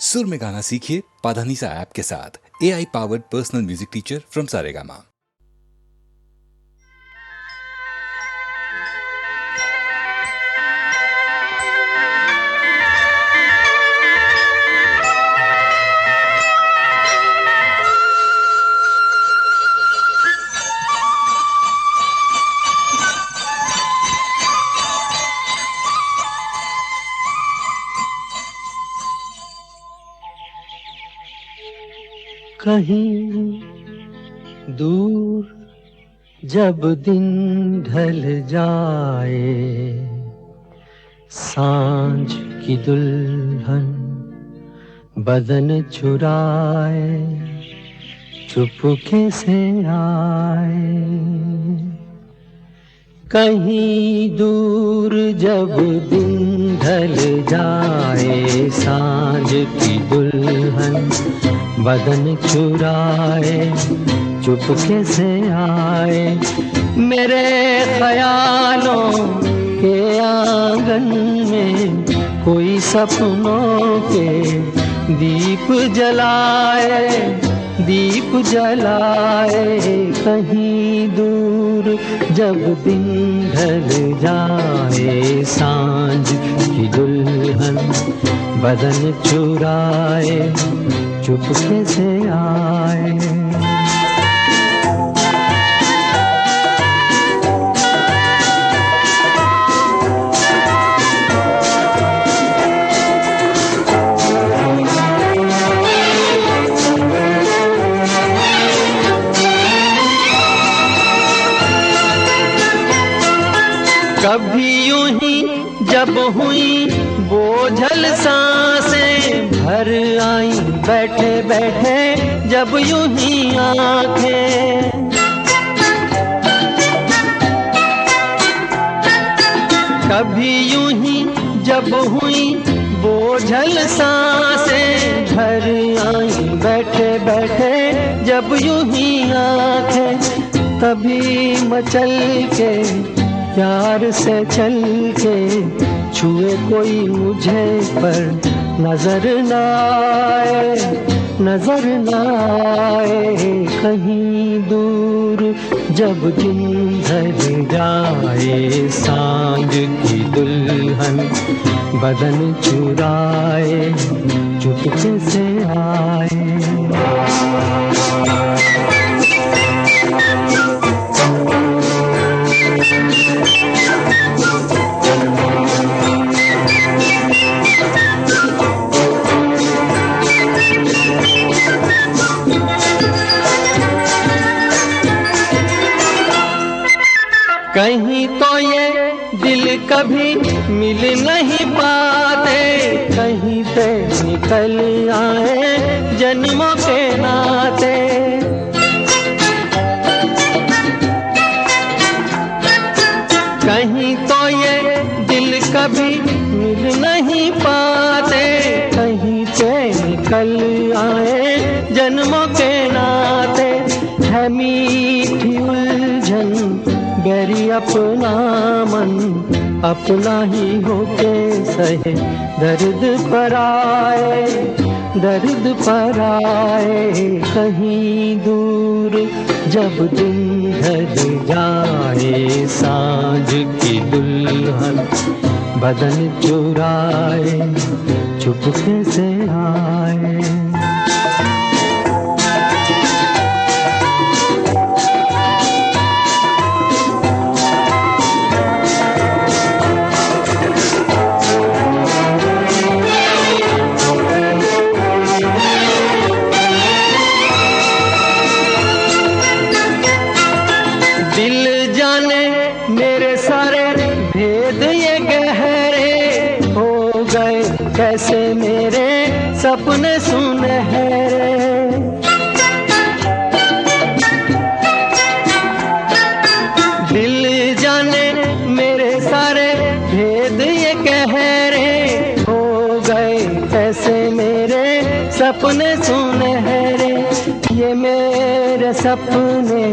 सुर में गाना सीखिए पाधानीसा ऐप के साथ। AI powered personal music teacher from Saregama. कहीं दूर जब दिन ढल जाए, सांझ की दुल्हन बदन चुराए चुपके से आए। कहीं दूर जब दिन ढल जाए, सांझ की दुल्हन बदन चुराए चुपके से आए। मेरे ख्यालों के आंगन में कोई सपनों के दीप जलाए, दीप जलाए। कहीं दूर जब दिन ढल जाए, सांझ की दुल्हन बदन चुराए चुपके से आए। कभी यूं ही जब हुई बोझल सांसें भर आई, बैठे बैठे जब यूं ही आंखें। कभी यूं ही जब हुई बोझल सांसें भर आई, बैठे बैठे जब यूं ही आंखें। तभी मचल के प्यार से चल के छुए कोई मुझे पर नजर न आए, नजर न आए। कहीं दूर जब दिन ढल जाए, सांझ की दुल्हन बदन चुराए चुपके से आए। कहीं तो ये दिल कभी मिल नहीं पाते, कहीं से निकल आए जन्मों के नाते। कहीं तो ये दिल कभी मिल नहीं पाते, कहीं से निकल आए जन्मों के नाते। है मीठी उलझन गैरी अपना मन, अपना ही होके सहे दर्द पर आए, दर्द पर आए। कहीं दूर जब दिन ढल जाए, सांझ की दुल्हन बदन चुराए चुपके से आए। कैसे मेरे सपने सुनहरे, दिल जाने मेरे सारे भेद ये कह रहे हो गए। कैसे मेरे सपने सुनहरे, ये मेरे सपने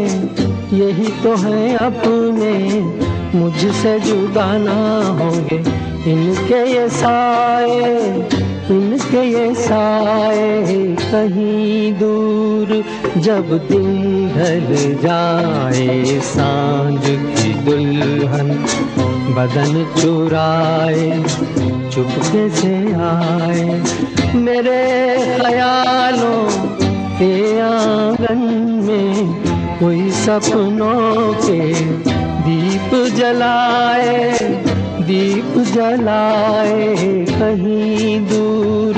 यही तो हैं अपने, मुझसे जुदा ना होंगे इनके ये साए, इनके ये साए कहीं दूर, जब दिन ढल जाए सांझ की दुल्हन बदन चुराए चुपके से आए, मेरे ख्यालों के आंगन में कोई सपनों के दीप जलाए, दीप जलाए कहीं दूर,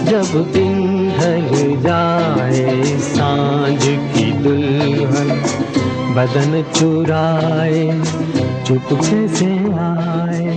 जब दिन ढल जाए सांझ की दुल्हन बदन चुराए चुपके से आए।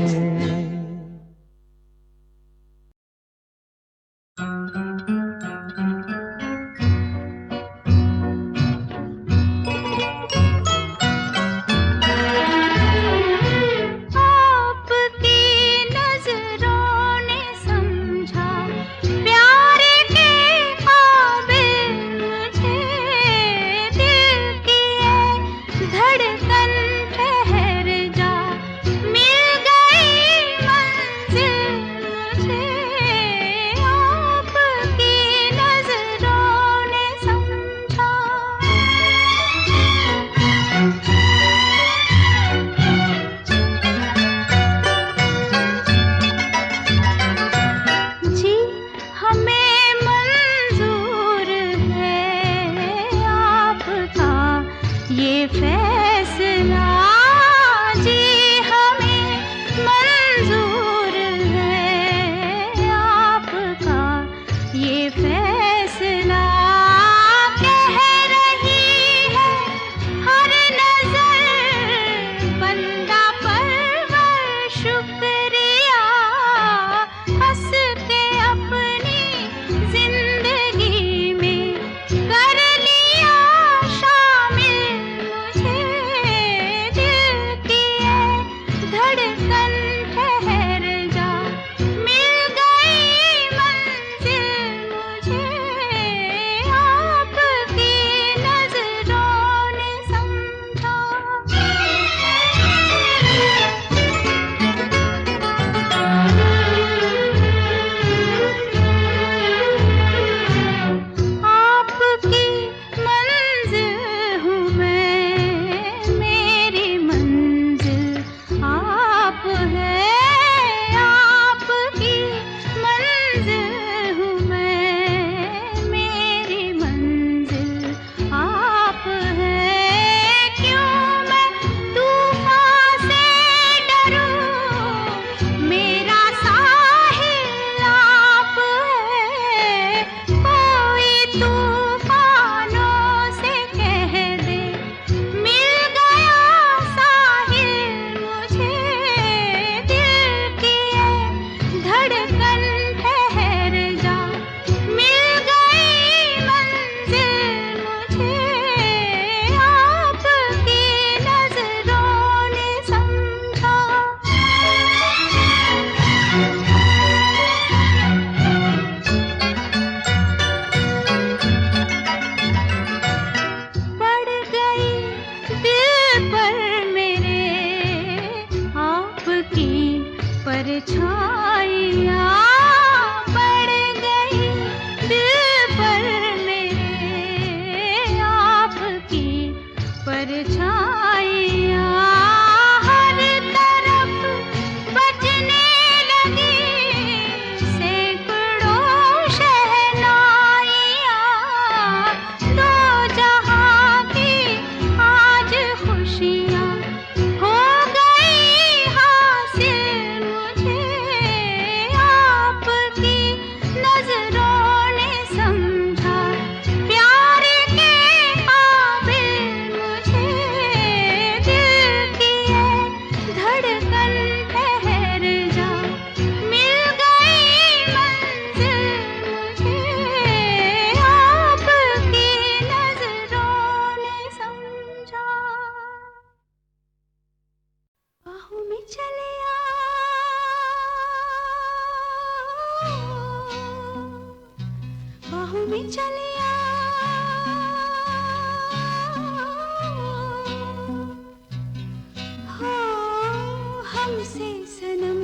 हमसे सनम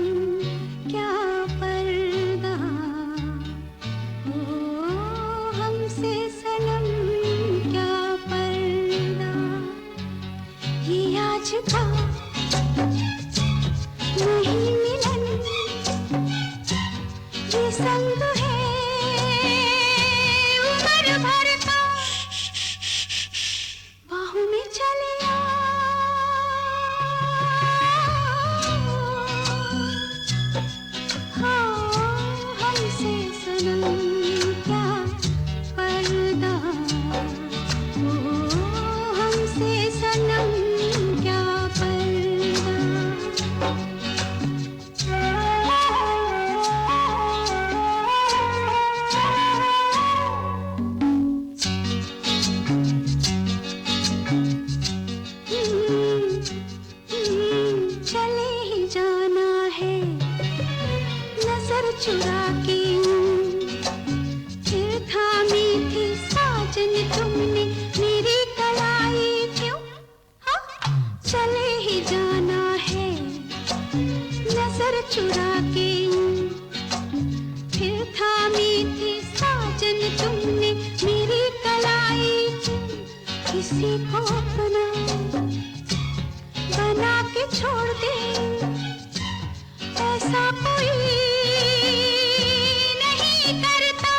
क्या पर्दा चुरा के फिर थामी थी साजन तुमने मेरी कलाई, किसी को अपना बना के छोड़ दे, ऐसा कोई नहीं करता।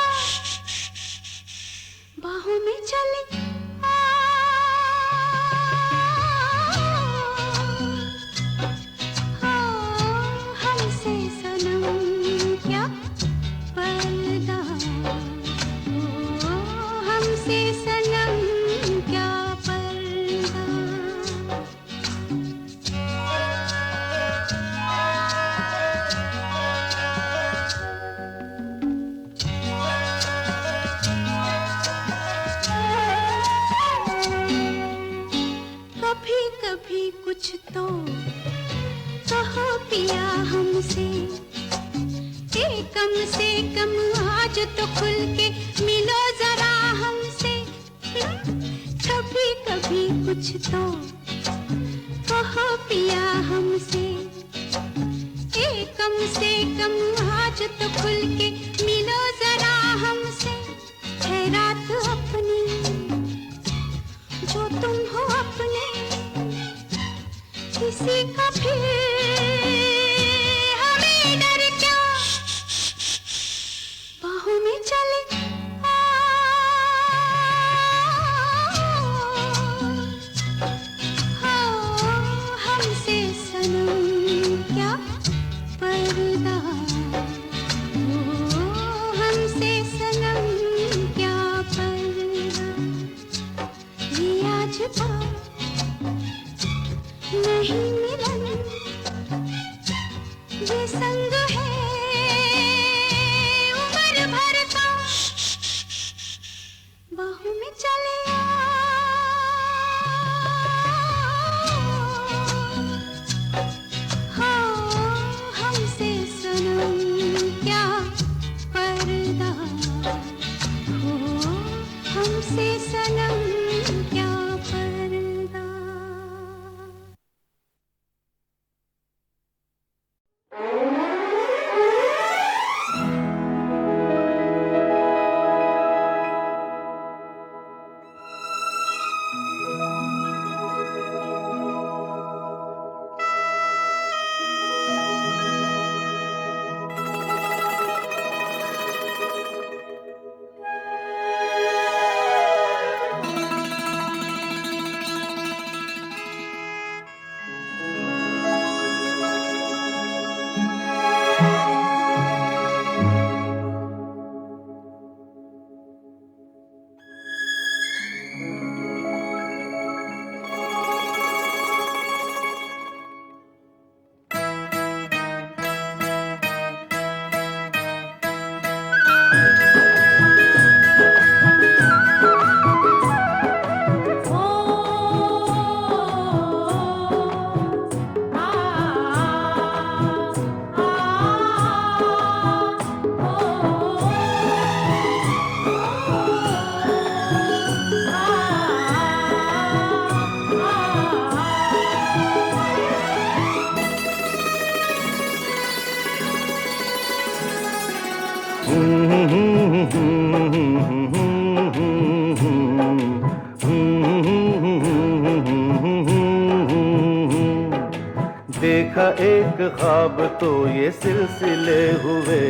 बाहों में चले हमसे सनम क्या पर्दा, हमसे सनम क्या पर्दा। कभी कभी कुछ तो कहो पिया हमसे, कम से कम आज तो खुल के मिलो जरा हमसे। कभी कभी कुछ तो कहो पिया हमसे, कम से कम आज तो खुल के मिलो जरा हमसे। है रात अपनी जो तुम हो अपने, किसी का फिर हमें डर क्या। बाहों में चले हमसे सनम क्या पर्दा, हमसे सनम क्या पर्दा। ये आज बात नहीं मिलन, ये संग है उम्र भर का। बाहों में चले हमसे सनम क्या पर्दा, हमसे सनम क्या पर्दा। देखा एक ख्वाब तो ये सिलसिले हुए,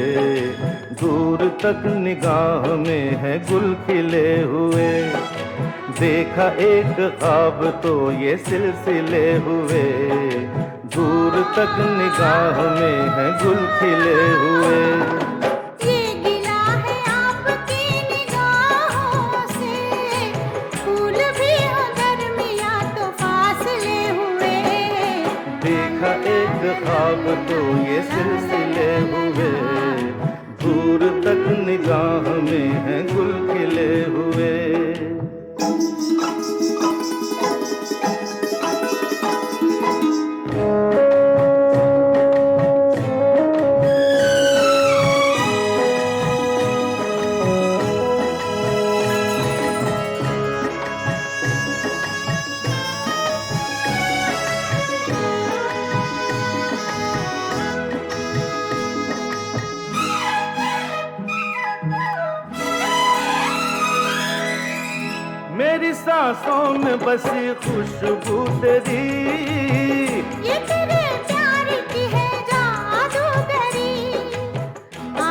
दूर तक निगाह में है गुल खिले हुए। देखा एक ख्वाब तो ये सिलसिले हुए, दूर तक निगाह में है गुल खिले हुए। ये गिला है आपकी निगाहों से, फूल भी हो गर्मियाँ तो फासले हुए। देखा एक ख्वाब तो ये सिलसिले हुए, दूर तक निगाह में है गुल खिले हुए। मेरी सांसों में बसी खुशबू तेरी, ये तेरे प्यार की है जादूगरी। आ,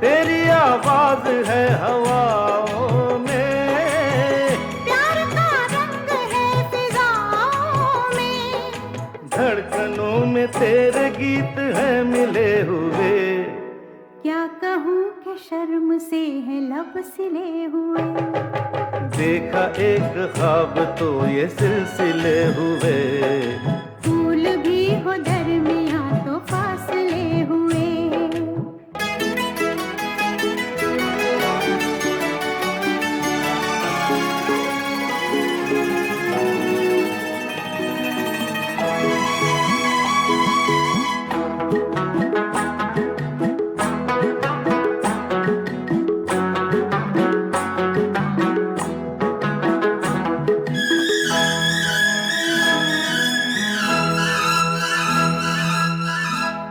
तेरी आवाज है हवाओं में, प्यार का रंग है फिजाओं में। धड़कनों में तेरे गीत है मिले हुए। क्या कहूँ कि शर्म से है लब सिले हुए। देखा एक ख्वाब तो ये सिलसिले हुए। फूल भी हो दरमियाँ तो फासले हुए।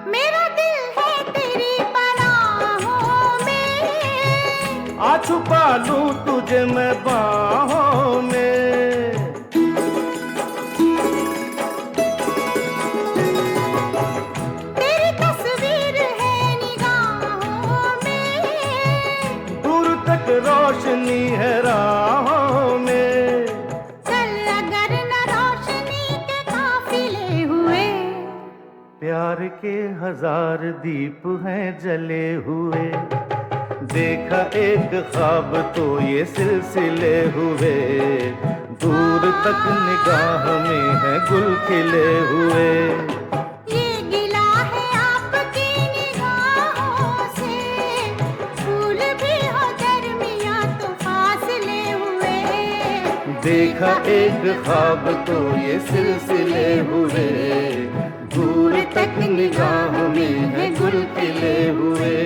मेरा दिल है तेरी पनाहों में, आ छुपा लूं तुझे मैं बाहों में। तेरी तस्वीर है निगाहों में। दूर तक रोशनी है राहों में। चल अगर न रोशनी के काफिले हुए। प्यार के हजार दीप हैं जले हुए। देखा एक ख्वाब तो ये सिलसिले हुए। दूर तक निगाह में है गुल खिले हुए। ये गिला है आपकी निगाहों से, फूल भी हो दरमियाँ तो फासले हुए। देखा एक ख्वाब तो ये सिलसिले हुए। दूर तक निगाह में है गुल खिले हुए।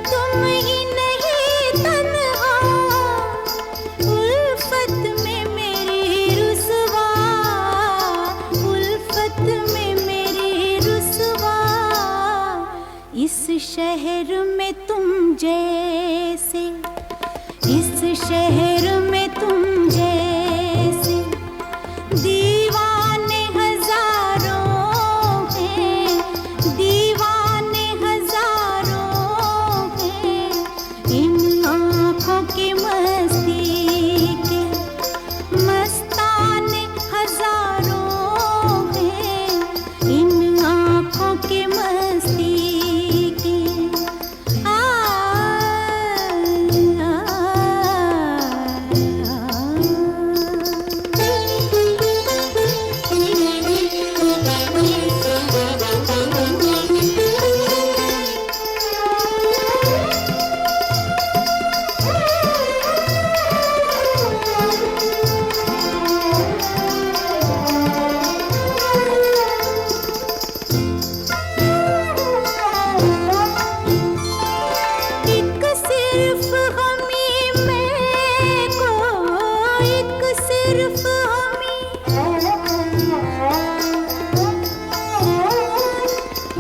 तुम ही नहीं तन्हा, उल्फत में मेरी रुसवा, उल्फत में मेरी रुसवा। इस शहर में तुम जैसे, इस शहर में तुम जैसे दीवाने हजारों हैं, दीवाने हजारों हैं। इन आँखों की मस्ती के मस्ताने हजारों हैं, इन आँखों की मस्ती के। एक सिर्फ हमी मैं को, एक सिर्फ हमी,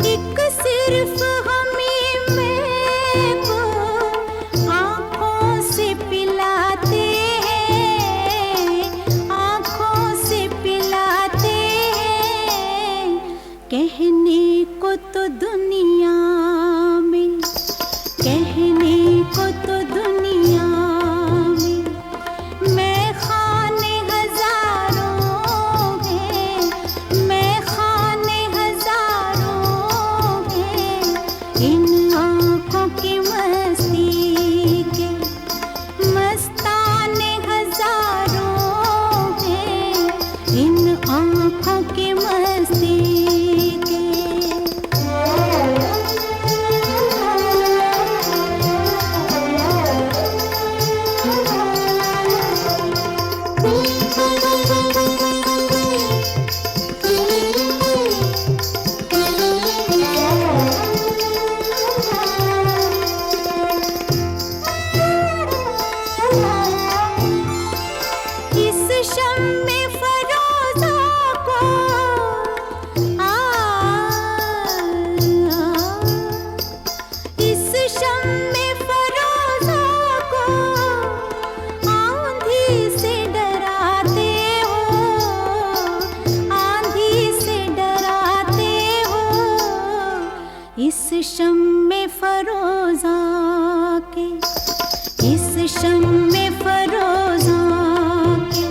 एक सिर्फ हमी मैं को आँखों से पिलाते हैं, आँखों से पिलाते हैं। कहने को तो दुनिया में, कहने को तो दुनिया में मैं खाने हजारों हैं, मैं खाने हजारों हैं। इन आँखों की मस्ती के मस्ताने हजारों हैं, इन आँखों की मस्ती के। इस शम्मे फरोज़ा को इस शम्मे फरोज़ा को आंधी से डराते हो, आंधी से डराते हो। इस शम्मे फरोज़ा के, इस शम्मे फरोज़ा के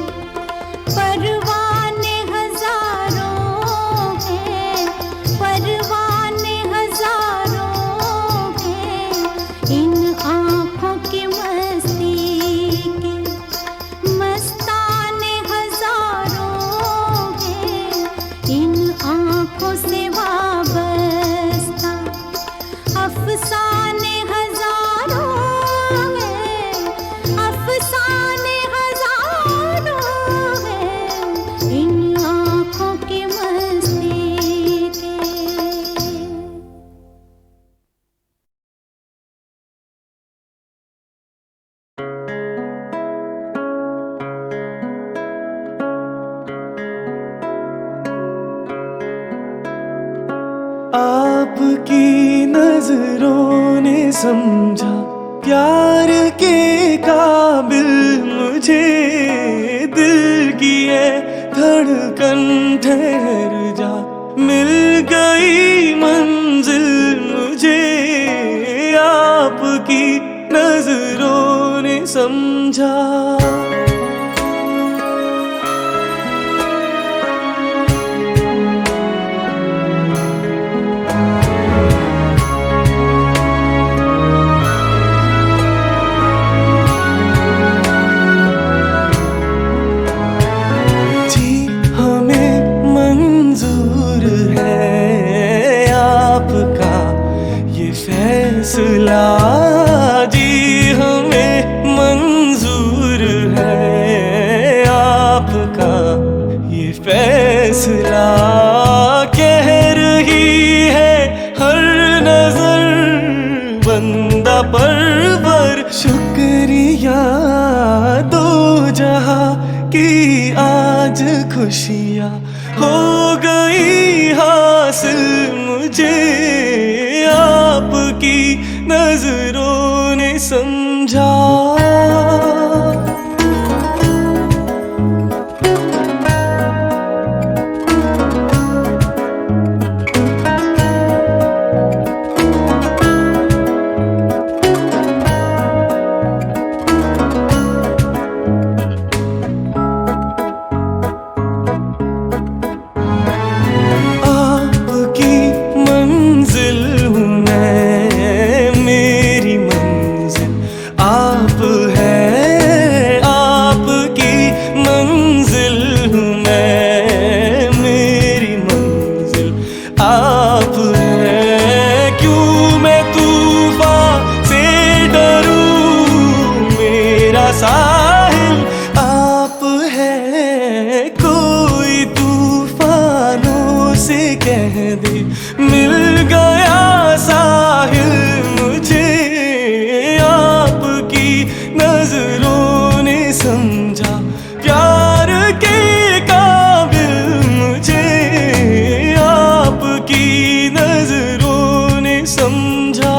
परवाने हजारों हैं, परवाने हजारों हैं। इन आँखों की मस्ती के मस्ताने हजारों हैं, इन आँखों से वाबस्ता अफसाने हजारों हैं, अफसाने हजारों हैं। इन आँखों की मस्ती के। आपकी नजरों ने समझा प्यार के काबिल मुझे, दिल की ये धड़कन ठहर जा, मिल गई मंजिल मुझे। आपकी नजरों ने समझा। फैसला जी हमें मंजूर है, आपका ये फैसला। कह रही है हर नजर बंदा परवर। शुक्रिया दो जहां की आज खुशियाँ हो गई हासिल मुझे, आपकी नजरों ने समझा। साहिल आप है, कोई तूफानों से कह दे मिल गया साहिल मुझे, आपकी नजरों ने समझा प्यार के काबिल मुझे, आपकी नजरों ने समझा।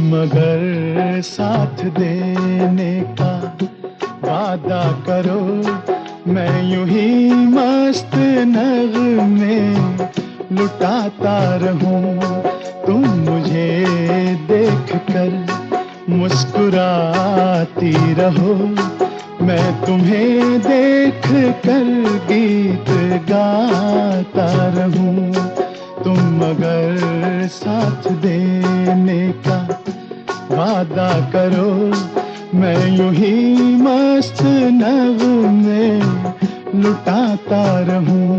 मगर साथ देने का वादा करो, मैं यूं ही मस्त नगमे लुटाता रहूं। तुम मुझे देख कर मुस्कुराती रहो, मैं तुम्हें देख कर गीत गाता रहूं। तुम मगर साथ देने का वादा करो, मैं यूं ही मस्त नगमे लुटाता रहूं।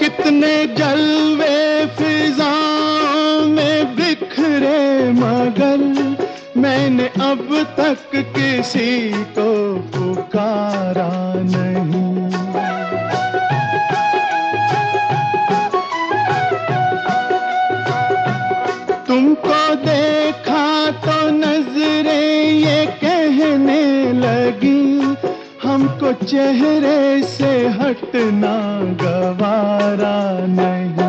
कितने जलवे फिजाओं में बिखरे, मगर मैंने अब तक किसी को पुकारा नहीं। तुमको देखा तो नजरें ये कहने लगी, हमको चेहरे से हटना गवारा नहीं।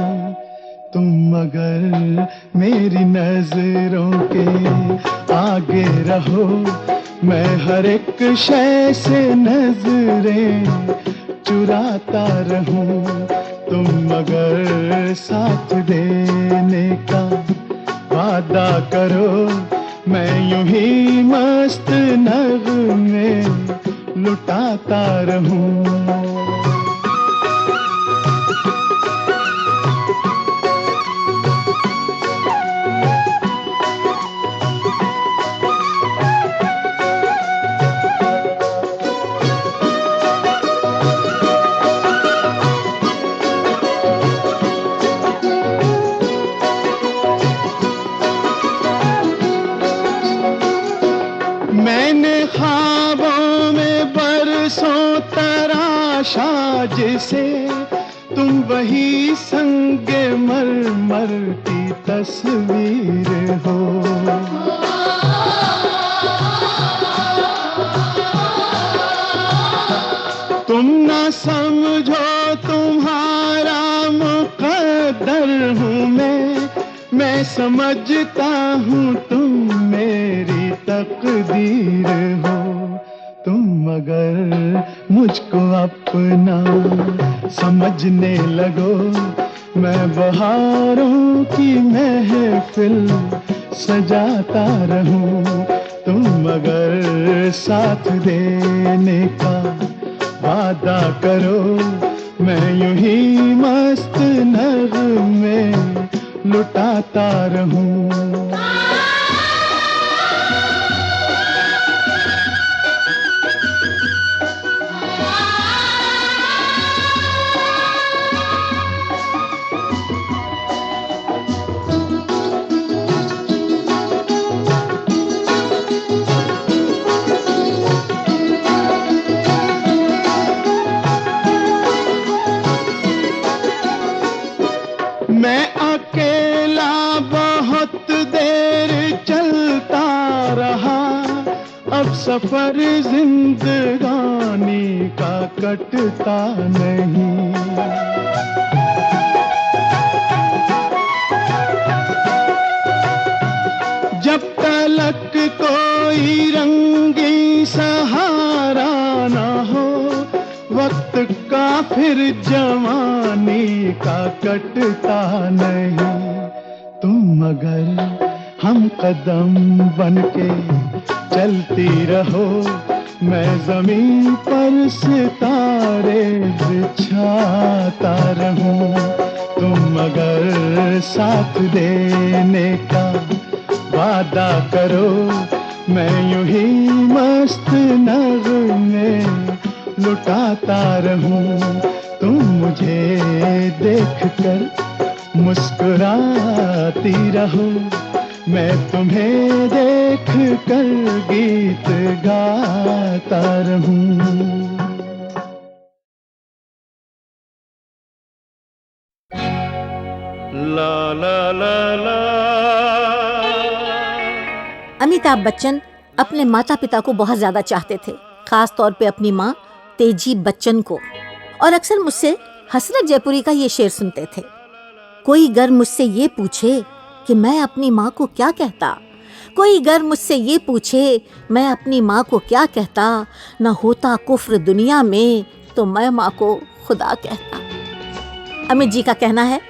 तुम अगर मेरी नजरों के आगे रहो, मैं हर एक शय से नजरें चुराता रहूं। तुम अगर साथ देने का वादा करो, मैं यूं ही मस्त नगमे लुटाता रहूं। मैंने ख्वाबों में बरसों तराशा जिसे, तुम वही संगे मरमर की तस्वीर हो। तुम ना समझो तुम्हारा मुकद्दर हूँ मैं समझता हूँ तुम मेरी तकदीर हो। तुम अगर मुझको अपना समझने लगो, मैं बहारों की महफिल सजाता रहूं। तुम अगर साथ देने का वादा करो, मैं यूं ही मस्त नगमे लुटाता रहूं। मैं अकेला बहुत देर चलता रहा, अब सफर जिंदगानी का कटता नहीं। जब तलक कोई रंगी सहारा ना हो, वक्त का फिर जवानी का कटता नहीं। तुम अगर हम कदम बनके चलती रहो, मैं जमीन पर सितारे बिछाता रहूं। तुम अगर साथ देने का वादा करो, मैं यूं ही मस्त नगमे लुटाता रहूं। तुम मुझे देखकर मुस्कुराती रहो, मैं तुम्हें देखकर गीत गाता रहूं। ला ला ला ला। अमिताभ बच्चन अपने माता पिता को बहुत ज्यादा चाहते थे, खास तौर पे अपनी माँ तेजी बच्चन को। और अक्सर मुझसे हसरत जयपुरी का ये शेर सुनते थे, कोई गर मुझसे ये पूछे कि मैं अपनी माँ को क्या कहता, कोई गर मुझसे ये पूछे मैं अपनी माँ को क्या कहता, न होता कुफ्र दुनिया में तो मैं माँ को खुदा कहता। अमित जी का कहना है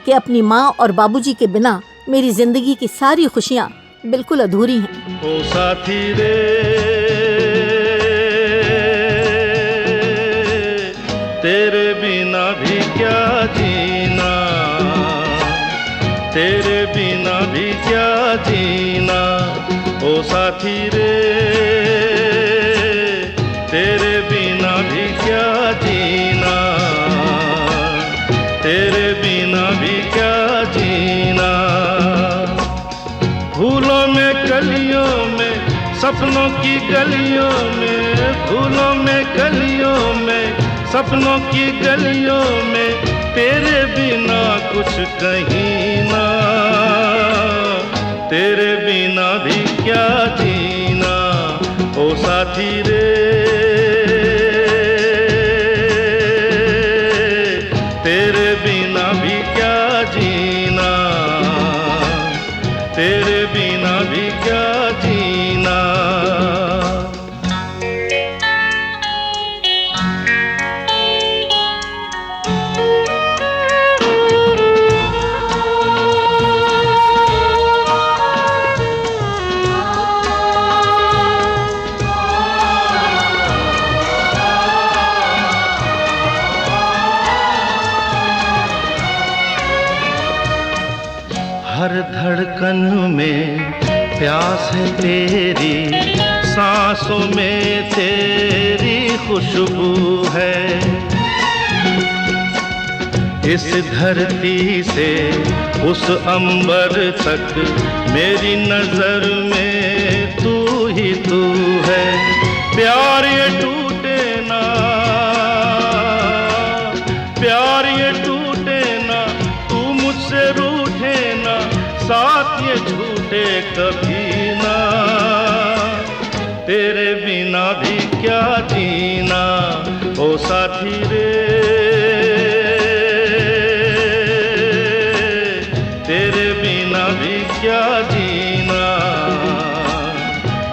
कि अपनी माँ और बाबूजी के बिना मेरी जिंदगी की सारी खुशियाँ बिल्कुल अधूरी हैं। ओ साथी रे, तेरे बिना भी क्या जीना, तेरे बिना भी क्या जीना। ओ साथी रे, तेरे बिना भी क्या जीना, तेरे बिना भी क्या जीना। फूलों में कलियों में, सपनों की गलियों में, फूलों में कलियों में, सपनों की गलियों में, तेरे बिना कुछ कहीं ना, तेरे बिना भी क्या जीना। ओ साथी रे, तेरे बिना भी क्या जीना। तेरे बिना भी क्या जीना। हर धड़कन में प्यास है तेरी, सांसों में तेरी खुशबू है। इस धरती से उस अंबर तक मेरी नजर में तू ही तू है। प्यार ये टूटे ना, प्यार ये टूटे ना, तू मुझसे रूठे ना, साथ ये झूठे कभी ना। तेरे बिना भी क्या जीना ओ साथी रे, तेरे बिना भी क्या जीना,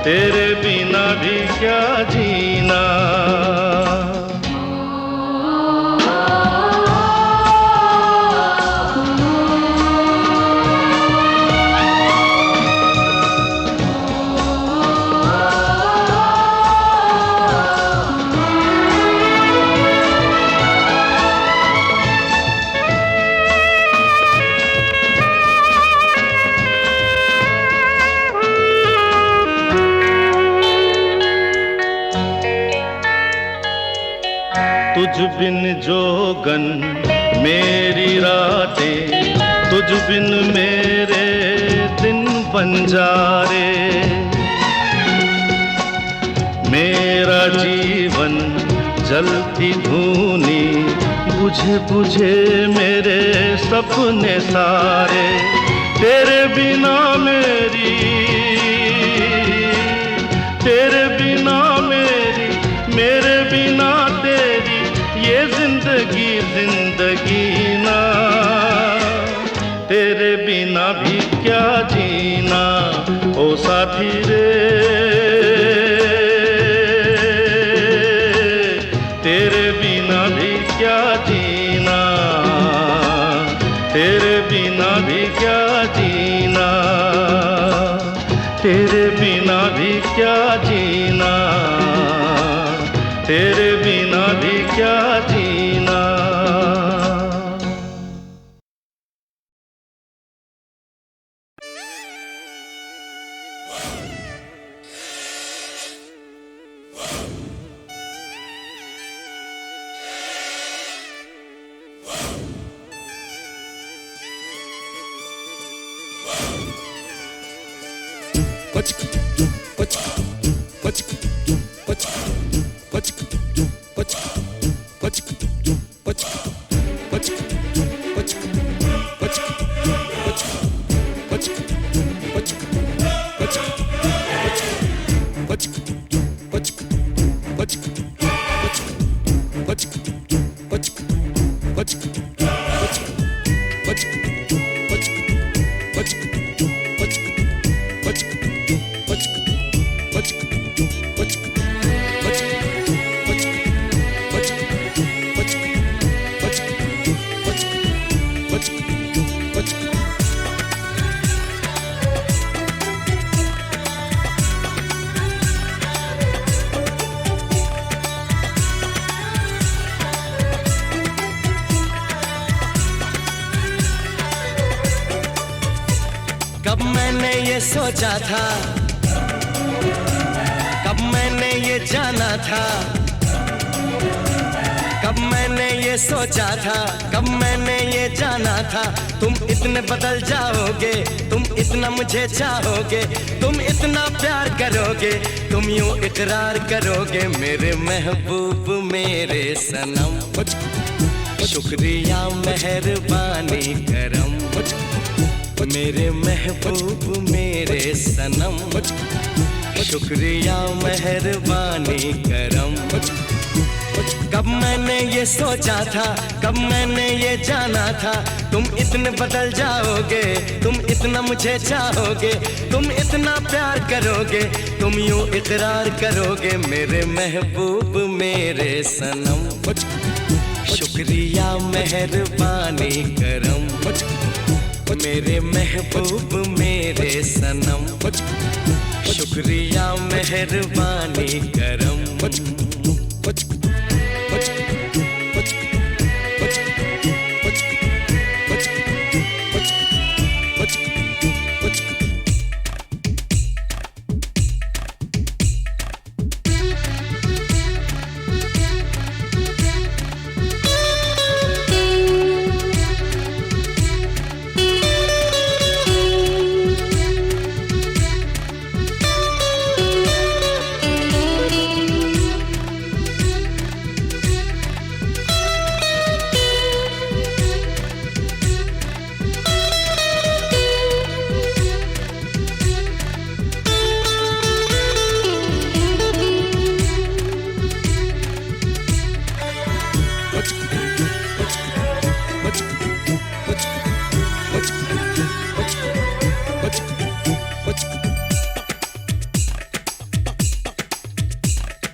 तेरे बिना भी क्या जीना। तुझ बिन जोगन मेरी रातें, तुझ बिन मेरे दिन बंजारे। मेरा जीवन जलती धूनी, बुझे बुझे मेरे सपने सारे। तेरे बिना मेरी, तेरे बिना मेरी, मेरे बिना तेरी ये जिंदगी जिंदगी ना। तेरे बिना भी क्या जीना ओ साथी रे, तेरे बिना भी क्या जीना, तेरे बिना भी क्या जीना, तेरे बिना भी क्या जीना, तेरे बिना भी क्या जीना। कब मैंने ये सोचा था, कब मैंने ये जाना था, कब मैंने ये सोचा था, कब मैंने ये जाना था। तुम इतने बदल जाओगे, तुम इतना मुझे चाहोगे, तुम इतना प्यार करोगे, तुम यूं इकरार करोगे मेरे महबूब मेरे सनम। शुक्रिया मेहरबानी करम मेरे महबूब मेरे सनम। शुक्रिया मेहरबानी करम। कब मैंने ये सोचा था, कब मैंने ये जाना था, तुम इतने बदल जाओगे, तुम इतना मुझे चाहोगे, तुम इतना प्यार करोगे, तुम यूं इकरार करोगे मेरे महबूब मेरे सनम। शुक्रिया मेहरबानी करम मेरे महबूब मेरे सनम। शुक्रिया मेहरबानी करम।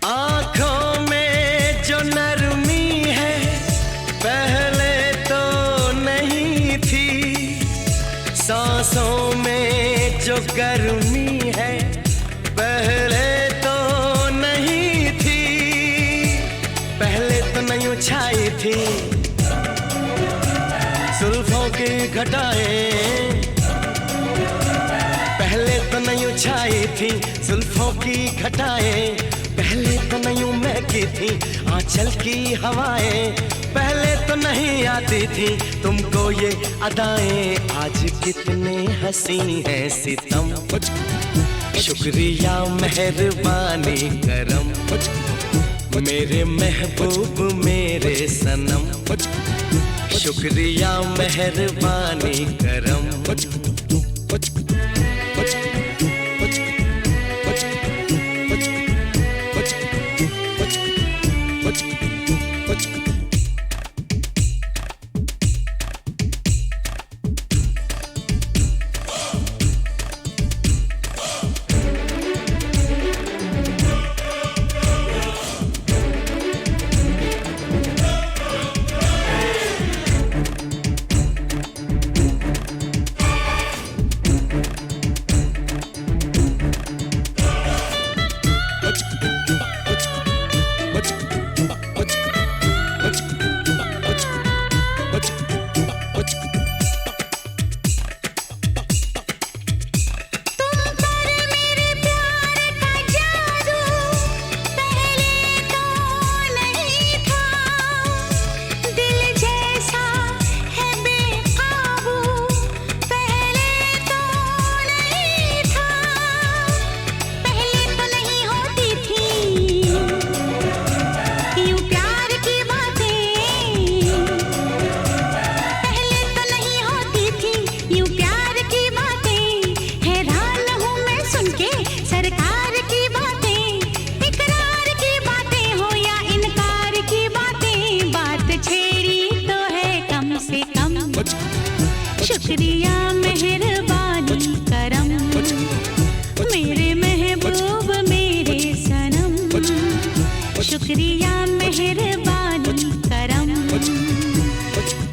आँखों में जो नरमी है पहले तो नहीं थी, सांसों में जो गर्मी है पहले तो नहीं थी, पहले तो नहीं छाई थी जुल्फों की घटाएं, पहले तो नहीं छाई थी जुल्फों की घटाएं, पहले तो नहीं महकी थी आंचल की हवाएं, पहले तो नहीं आती थी तुमको ये अदाएं, आज कितने हंसी है सितम। शुक्रिया मेहरबानी करम मेरे महबूब मेरे सनम। शुक्रिया मेहरबानी करम। शुक्रिया मेहरबानी करम मेरे महबूब मेरे सनम। शुक्रिया मेहरबानी करम।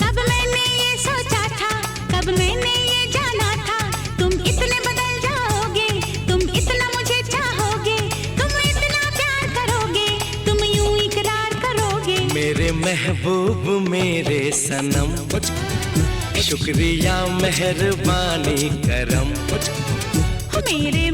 कब मैंने ये सोचा था, कब मैंने ये जाना था, तुम इतने बदल जाओगे, तुम इतना मुझे चाहोगे, तुम इतना प्यार करोगे, तुम यूं इकरार करोगे मेरे महबूब मेरे सनम। शुक्रिया मेहरबानी करम मेरे